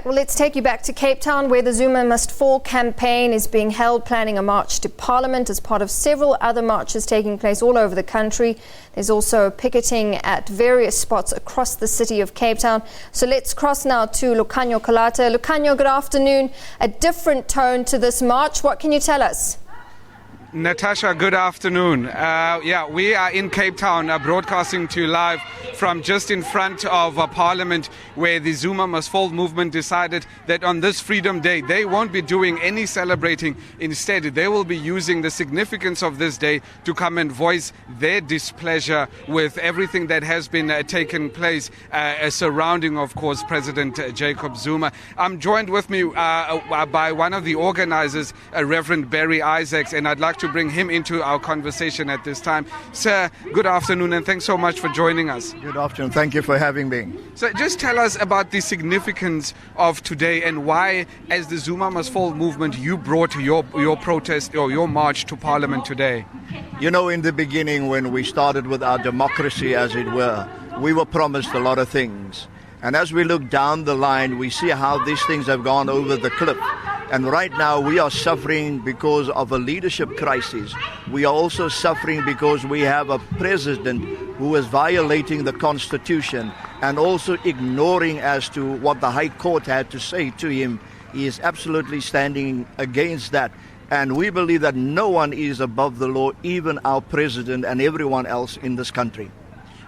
Well, let's take you back to Cape Town, where the Zuma Must Fall campaign is being held, planning a march to Parliament as part of several other marches taking place all over the country. There's also picketing at various spots across the city of Cape Town. So let's cross now to Calata. Lucanio, good afternoon. A different tone to this march. What can you tell us? Natasha, good afternoon. We are in Cape Town, broadcasting to you live from just in front of Parliament, where the Zuma Must Fall movement decided that on this Freedom Day, they won't be doing any celebrating. Instead, they will be using the significance of this day to come and voice their displeasure with everything that has been taken place surrounding, of course, President Jacob Zuma. I'm joined with me by one of the organizers, Reverend Barry Isaacs, and I'd like to bring him into our conversation at this time. Sir, good afternoon, and thanks so much for joining us. Good afternoon. Thank you for having me. So just tell us about the significance of today and why, as the Zuma Must Fall movement, you brought your protest or your march to Parliament today. You know, in the beginning, when we started with our democracy, as it were, we were promised a lot of things. And as we look down the line, we see how these things have gone over the cliff. And right now we are suffering because of a leadership crisis. We are also suffering because we have a president who is violating the Constitution and also ignoring as to what the High Court had to say to him. He is absolutely standing against that. And we believe that no one is above the law, even our president and everyone else in this country.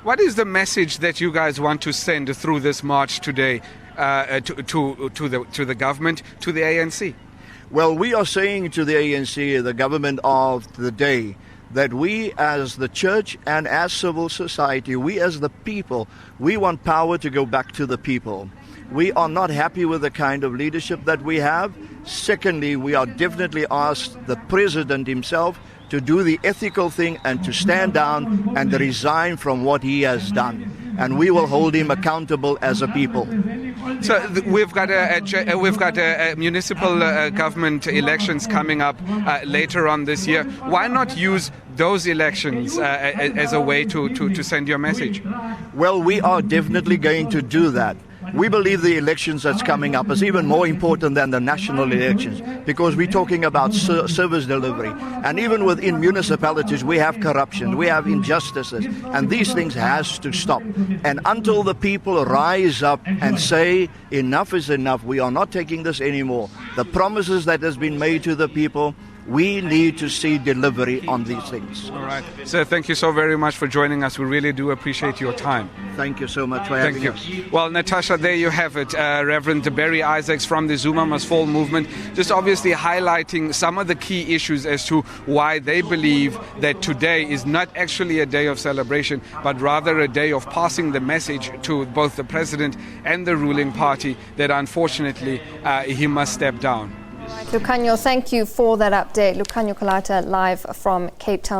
What is the message that you guys want to send through this march today to the government, to the ANC? Well, we are saying to the ANC, the government of the day, that we as the church and as civil society, we as the people, we want power to go back to the people. We are not happy with the kind of leadership that we have. Secondly, we are definitely asked the president himself to do the ethical thing and to stand down and resign from what he has done. And we will hold him accountable as a people. So we've got a municipal government elections coming up later on this year. Why not use those elections as a way to send your message? Well, we are definitely going to do that. We believe the elections that's coming up is even more important than the national elections, because we're talking about service delivery. And even within municipalities, we have corruption, we have injustices, and these things has to stop. And until the people rise up and say, enough is enough, we are not taking this anymore. The promises that has been made to the people, we need to see delivery on these things. All right. Sir, thank you so very much for joining us. We really do appreciate your time. Thank you so much for having us. Well, Natasha, there you have it. Reverend Barry Isaacs from the Zuma Must Fall movement, just obviously highlighting some of the key issues as to why they believe that today is not actually a day of celebration, but rather a day of passing the message to both the president and the ruling party that unfortunately he must step down. Lucanio, thank you for that update. Lucanio Calata live from Cape Town.